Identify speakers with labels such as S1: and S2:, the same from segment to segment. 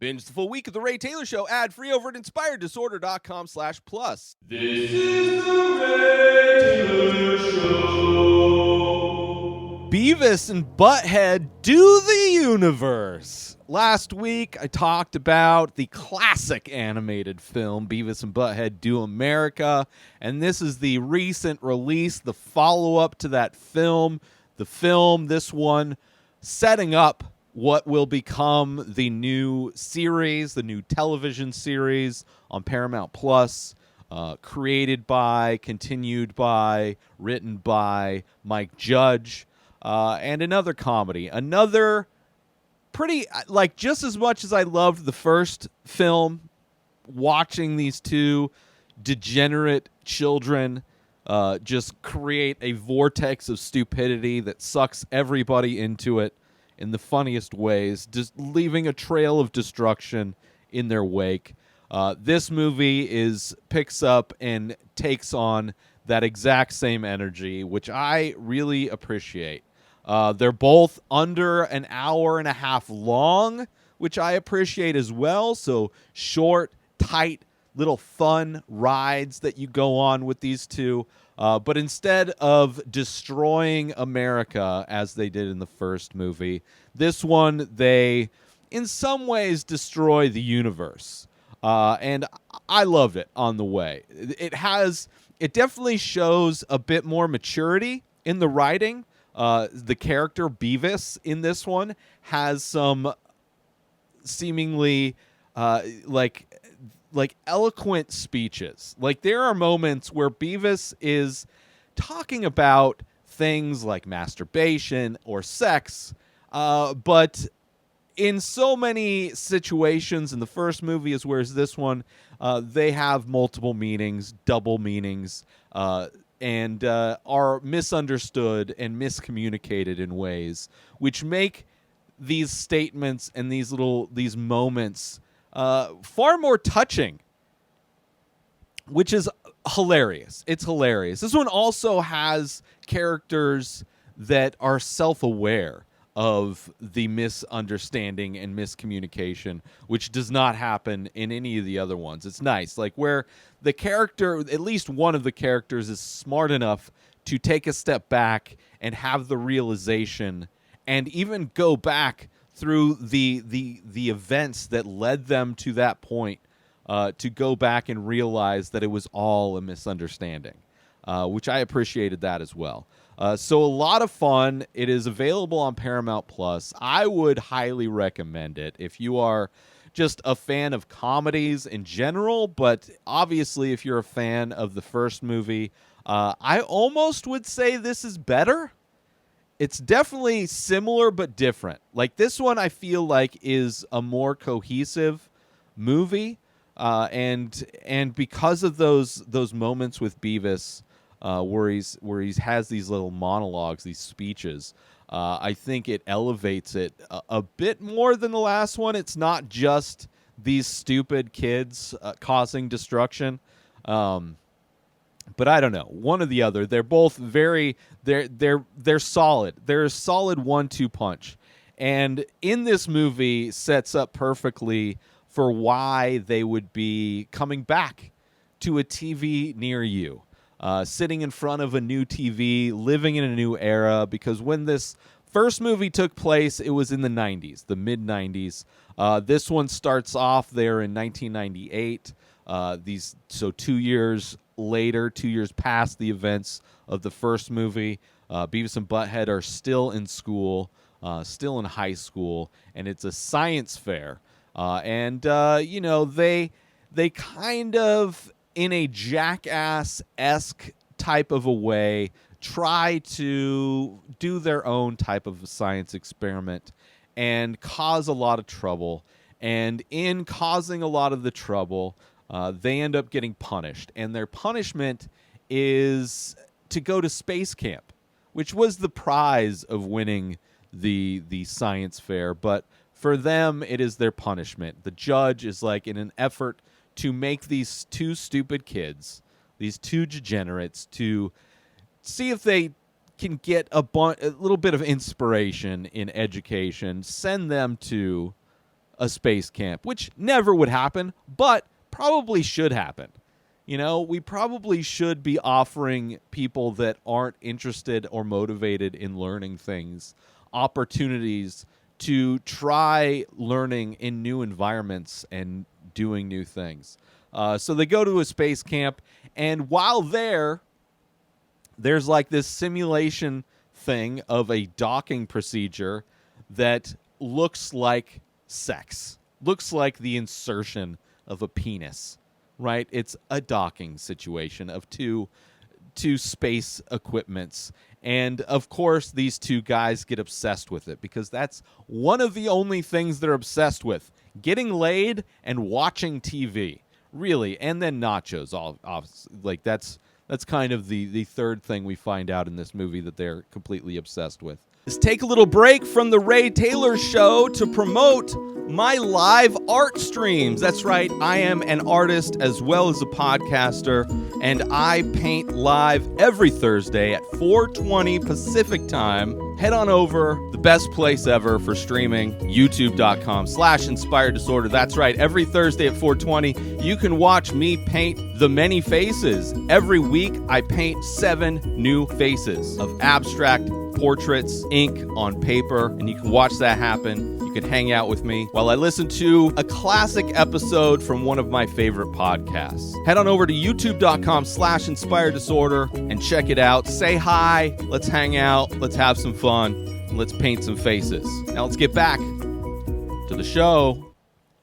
S1: Binge the full week of The Ray Taylor Show ad-free over at inspireddisorder.com/plus.
S2: This is The Ray Taylor Show.
S1: Beavis and Butt-Head do the universe. Last week, I talked about the classic animated film, Beavis and Butt-Head Do America, and this is the recent release, the follow-up to that film. The film, this one, setting up what will become the new series, the new television series on Paramount Plus, created by, continued by, written by Mike Judge, and another comedy. Another pretty, like, just as much as I loved the first film, watching these two degenerate children just create a vortex of stupidity that sucks everybody into it in the funniest ways, just leaving a trail of destruction in their wake. This movie picks up and takes on that exact same energy, which I really appreciate. They're both under an hour and a half long, which I appreciate as well. So short, tight, little fun rides that you go on with these two. But instead of destroying America as they did in the first movie, this one, they in some ways destroy the universe. And I loved it on the way. It definitely shows a bit more maturity in the writing. The character Beavis in this one has some seemingly like eloquent speeches. Like, there are moments where Beavis is talking about things like masturbation or sex, but in so many situations in the first movie as well as this one, they have multiple meanings, double meanings, and are misunderstood and miscommunicated in ways which make these statements and these moments far more touching, which is hilarious. It's hilarious. This one also has characters that are self-aware of the misunderstanding and miscommunication, which does not happen in any of the other ones. It's nice, like, where the character, at least one of the characters, is smart enough to take a step back and have the realization and even go back through the events that led them to that point, to go back and realize that it was all a misunderstanding, which I appreciated that as well. So a lot of fun. It is available on Paramount Plus. I would highly recommend it if you are just a fan of comedies in general, but obviously if you're a fan of the first movie, I almost would say this is better. It's definitely similar but different. Like, this one I feel like is a more cohesive movie, and because of those moments with Beavis, where he has these little monologues, these speeches, I think it elevates it a bit more than the last one. It's not just these stupid kids causing destruction. But I don't know, one or the other. They're both they're solid. They're a solid 1-2 punch. And in this movie sets up perfectly for why they would be coming back to a TV near you. Sitting in front of a new TV, living in a new era, because when this first movie took place, it was in the 90s, the mid-90s. This one starts off there in 1998. So 2 years later, 2 years past the events of the first movie, Beavis and Butt-Head are still in school, still in high school, and it's a science fair. They kind of, in a Jackass-esque type of a way, try to do their own type of science experiment and cause a lot of trouble. And in causing a lot of the trouble, they end up getting punished. And their punishment is to go to space camp, which was the prize of winning the science fair. But for them, it is their punishment. The judge is like, in an effort to make these two stupid kids, these two degenerates, to see if they can get a little bit of inspiration in education, send them to a space camp, which never would happen, but probably should happen. We probably should be offering people that aren't interested or motivated in learning things opportunities to try learning in new environments and doing new things. So they go to a space camp, and while there's like this simulation thing of a docking procedure that looks like sex, looks like the insertion of a penis, right? It's a docking situation of two space equipments. And, of course, these two guys get obsessed with it because that's one of the only things they're obsessed with, getting laid and watching TV, really. And then nachos. Like, that's kind of the third thing we find out in this movie that they're completely obsessed with. Let's take a little break from the Ray Taylor Show to promote my live art streams. That's right, I am an artist as well as a podcaster, and I paint live every Thursday at 4:20 Pacific time. Head on over, the best place ever for streaming, youtube.com/inspired disorder. That's right, every Thursday at 4:20, you can watch me paint the many faces. Every week, I paint 7 new faces of abstract portraits, ink on paper, and you can watch that happen. You can hang out with me while I listen to a classic episode from one of my favorite podcasts. Head on over to youtube.com/inspired disorder and check it out. Say hi, let's hang out, let's have some fun, and let's paint some faces. Now let's get back to the show.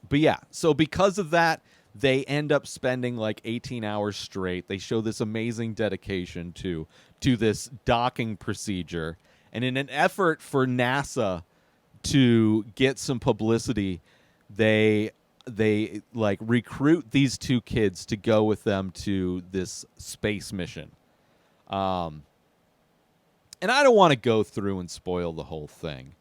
S1: But yeah, so because of that, they end up spending like 18 hours straight. They show this amazing dedication to this docking procedure. And in an effort for NASA to get some publicity, they like recruit these 2 kids to go with them to this space mission. And I don't want to go through and spoil the whole thing.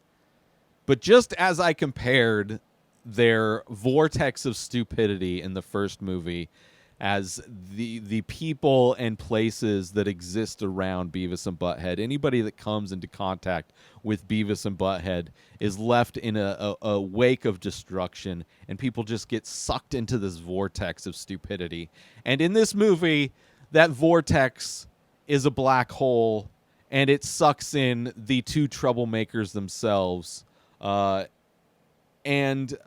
S1: But just as I compared their vortex of stupidity in the first movie as the people and places that exist around Beavis and Butt-Head. Anybody that comes into contact with Beavis and Butt-Head is left in a wake of destruction, and people just get sucked into this vortex of stupidity. And in this movie, that vortex is a black hole, and it sucks in the 2 troublemakers themselves, and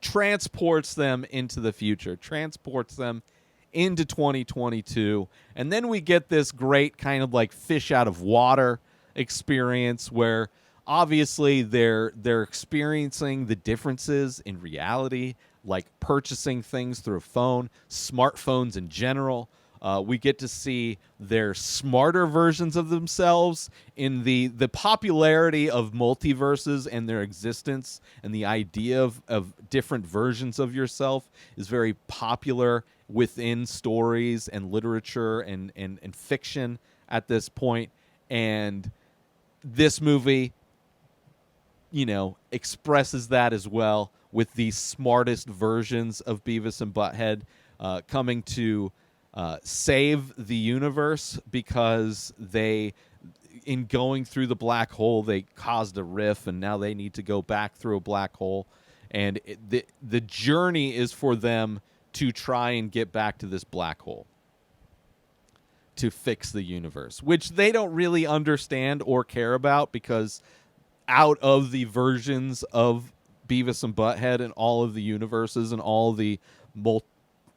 S1: transports them into the future, transports them into 2022. And then we get this great kind of like fish out of water experience where obviously they're experiencing the differences in reality, like purchasing things through a phone, smartphones in general. We get to see their smarter versions of themselves in the popularity of multiverses and their existence, and the idea of different versions of yourself is very popular within stories and literature and fiction at this point. And this movie, expresses that as well with the smartest versions of Beavis and Butt-Head coming to save the universe because in going through the black hole, they caused a rift, and now they need to go back through a black hole. And the journey is for them to try and get back to this black hole to fix the universe, which they don't really understand or care about, because out of the versions of Beavis and Butt-Head and all of the universes and all the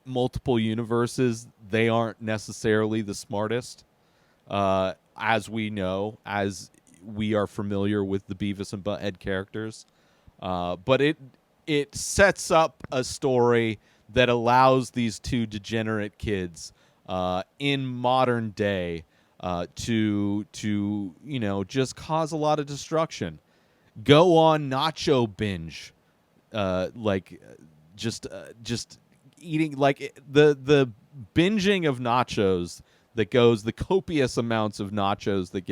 S1: multiple universes, they aren't necessarily the smartest, as we know, as we are familiar with the Beavis and Butt-Head characters. But it sets up a story that allows these 2 degenerate kids in modern day to just cause a lot of destruction. Go on nacho binge, just eating like the binging of nachos that goes, the copious amounts of nachos that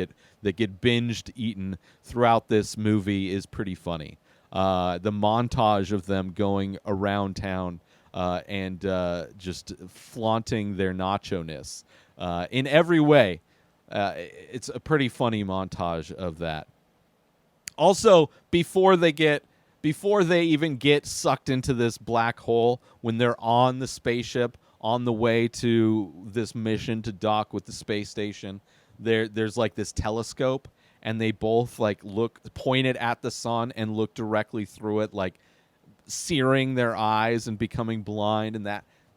S1: get binged eaten throughout this movie is pretty funny. The montage of them going around town and just flaunting their nacho-ness in every way. It's a pretty funny montage of that. Also, before they get before they even get sucked into this black hole, when they're on the spaceship on the way to this mission to dock with the space station, there's like this telescope, and they both like point it at the sun and look directly through it, like searing their eyes and becoming blind, and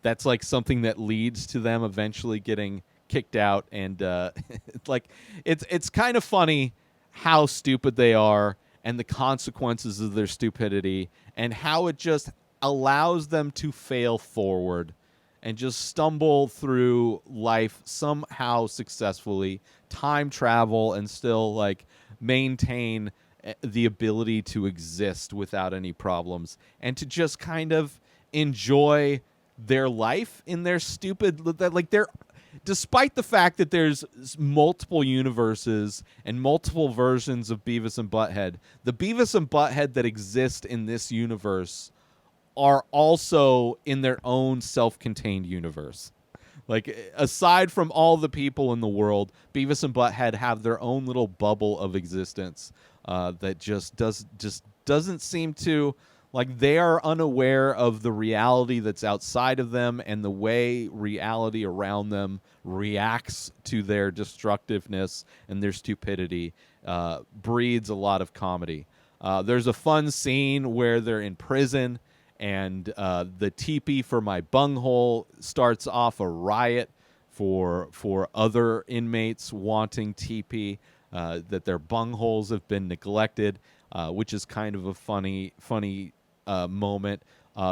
S1: that's like something that leads to them eventually getting kicked out. And it's kind of funny how stupid they are and the consequences of their stupidity, and how it just allows them to fail forward and just stumble through life somehow successfully, time travel, and still like maintain the ability to exist without any problems, and to just kind of enjoy their life in their stupid, like they're, despite the fact that there's multiple universes and multiple versions of Beavis and Butt-Head, the Beavis and Butt-Head that exist in this universe are also in their own self-contained universe. Like, aside from all the people in the world, Beavis and Butt-Head have their own little bubble of existence that just doesn't seem to, like, they are unaware of the reality that's outside of them, and the way reality around them reacts to their destructiveness and their stupidity breeds a lot of comedy. There's a fun scene where they're in prison, and the teepee for my bunghole starts off a riot for other inmates wanting teepee, that their bungholes have been neglected, which is kind of a funny moment.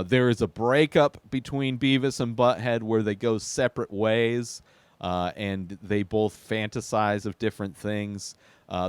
S1: There is a breakup between Beavis and Butt-Head where they go separate ways, and they both fantasize of different things.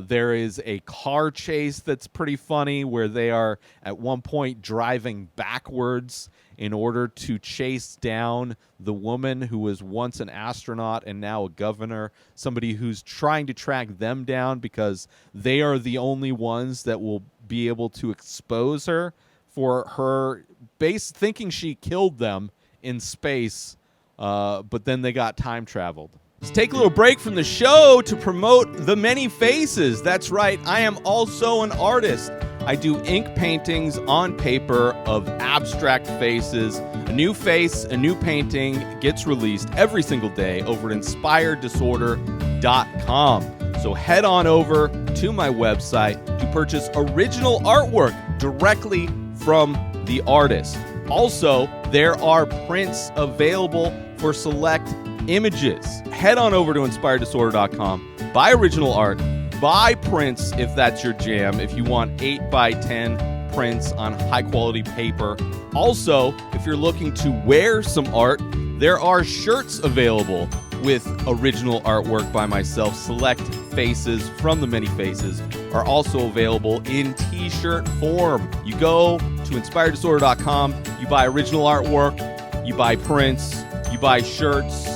S1: There is a car chase that's pretty funny where they are at one point driving backwards in order to chase down the woman who was once an astronaut and now a governor, somebody who's trying to track them down because they are the only ones that will be able to expose her for her thinking she killed them in space, but then they got time traveled. Let's take a little break from the show to promote The Many Faces. That's right, I am also an artist. I do ink paintings on paper of abstract faces. A new face, a new painting gets released every single day over at inspireddisorder.com. So head on over to my website to purchase original artwork directly from the artist. Also, there are prints available for select images. Head on over to inspireddisorder.com, buy original art, buy prints if that's your jam, if you want 8x10 prints on high quality paper. Also, if you're looking to wear some art, there are shirts available with original artwork by myself. Select faces from The Many Faces are also available in t-shirt form. You go to inspireddisorder.com, you buy original artwork, you buy prints, you buy shirts.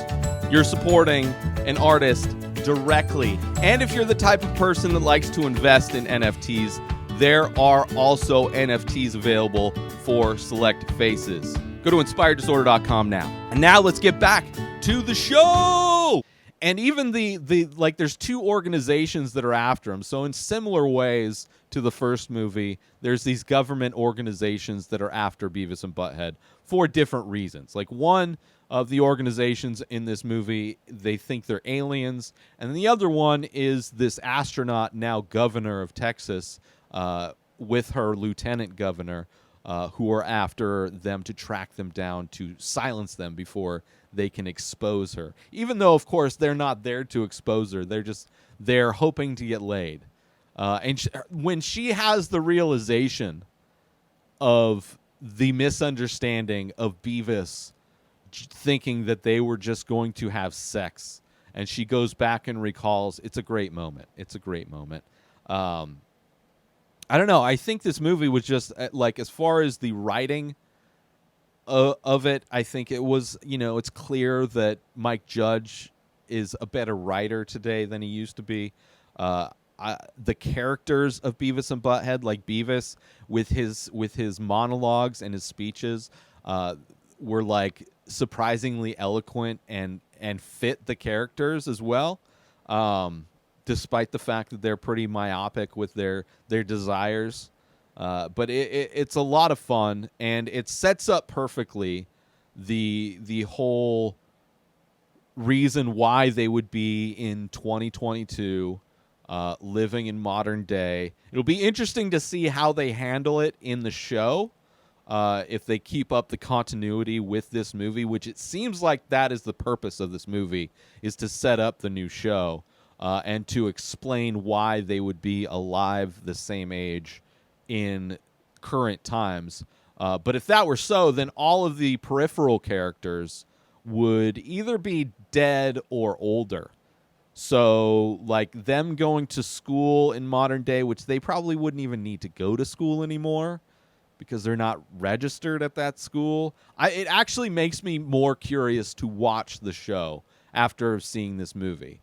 S1: You're supporting an artist directly. And if you're the type of person that likes to invest in NFTs, there are also NFTs available for select faces. Go to inspireddisorder.com now. And now let's get back to the show. And even the like, there's two organizations that are after him. So in similar ways to the first movie, there's these government organizations that are after Beavis and Butt-Head for different reasons. Like, one of the organizations in this movie, they think they're aliens, and the other one is this astronaut, now governor of Texas, with her lieutenant governor, who are after them to track them down, to silence them before they can expose her. Even though, of course, they're not there to expose her. They're hoping to get laid. When she has the realization of the misunderstanding of Beavis thinking that they were just going to have sex, and she goes back and recalls, it's a great moment. It's a great moment. I don't know. I think this movie was just, like, as far as the writing of it, I think it was, it's clear that Mike Judge is a better writer today than he used to be. The characters of Beavis and Butt-Head, like Beavis with his monologues and his speeches, were like surprisingly eloquent and fit the characters as well, despite the fact that they're pretty myopic with their desires. But it's a lot of fun, and it sets up perfectly the whole reason why they would be in 2022 living in modern day. It'll be interesting to see how they handle it in the show, if they keep up the continuity with this movie, which it seems like that is the purpose of this movie, is to set up the new show and to explain why they would be alive the same age in current times. But if that were so, then all of the peripheral characters would either be dead or older. So, like, them going to school in modern day, which they probably wouldn't even need to go to school anymore because they're not registered at that school. It actually makes me more curious to watch the show after seeing this movie,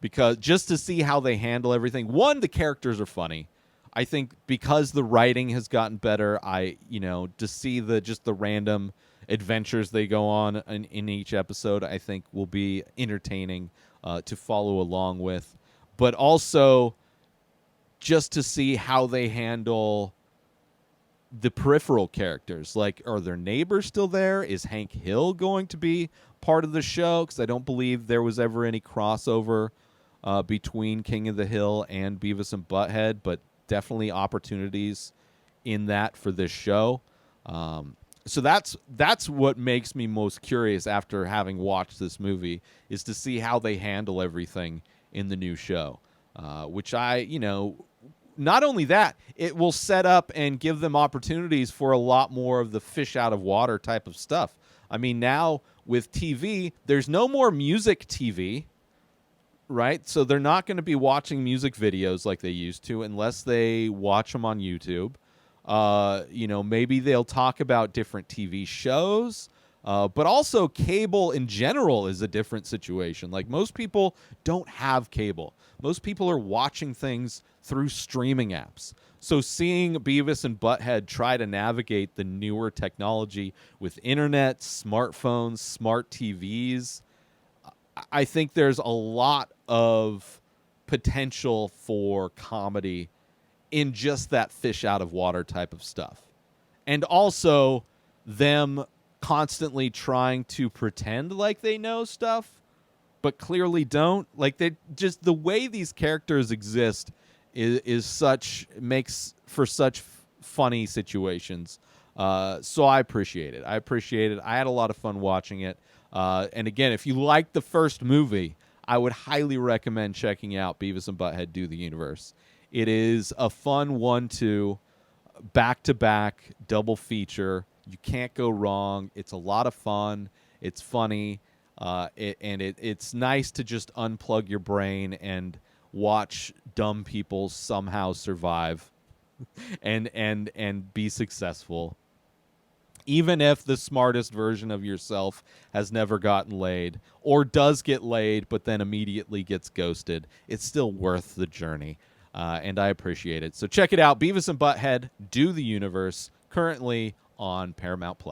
S1: because just to see how they handle everything. One, the characters are funny. I think because the writing has gotten better, to see the random adventures they go on in each episode, I think will be entertaining to follow along with. But also just to see how they handle the peripheral characters. Like, are their neighbors still there? Is Hank Hill going to be part of the show? Because I don't believe there was ever any crossover between King of the Hill and Beavis and Butt-Head, but definitely opportunities in that for this show. So that's what makes me most curious after having watched this movie, is to see how they handle everything in the new show, which not only that, it will set up and give them opportunities for a lot more of the fish out of water type of stuff. I mean, now with TV, there's no more music TV, right? So they're not going to be watching music videos like they used to unless they watch them on YouTube. Maybe they'll talk about different TV shows, but also cable in general is a different situation. Like, most people don't have cable. Most people are watching things through streaming apps. So seeing Beavis and Butt-Head try to navigate the newer technology with internet, smartphones, smart TVs, I think there's a lot of potential for comedy in just that fish out of water type of stuff. And also them constantly trying to pretend like they know stuff, but clearly don't. Like, they just, the way these characters exist makes for such funny situations. So I appreciate it. I had a lot of fun watching it. And again, if you like the first movie, I would highly recommend checking out Beavis and Butt-Head Do the Universe. It is a fun 1-2, back-to-back, double feature. You can't go wrong. It's a lot of fun. It's funny. It's nice to just unplug your brain and watch dumb people somehow survive and be successful. Even if the smartest version of yourself has never gotten laid, or does get laid but then immediately gets ghosted, it's still worth the journey. And I appreciate it. So check it out. Beavis and Butt-Head Do the Universe, currently on Paramount+.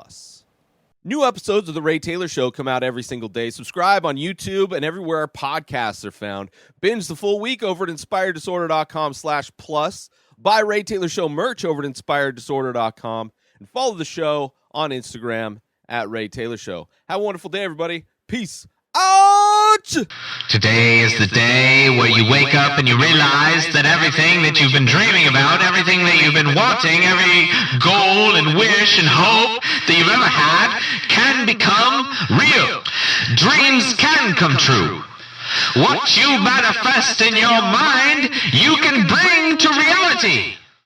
S1: New episodes of The Ray Taylor Show come out every single day. Subscribe on YouTube and everywhere our podcasts are found. Binge the full week over at InspiredDisorder.com/plus. Buy Ray Taylor Show merch over at InspiredDisorder.com. And follow the show on Instagram at Ray Taylor Show. Have a wonderful day, everybody. Peace out!
S3: Today is the day where you wake up and you realize that everything that you've been dreaming about, everything that you've been wanting, every goal and wish and hope that you've ever had can become real. Dreams can come true. What you manifest in your mind, you can bring to reality.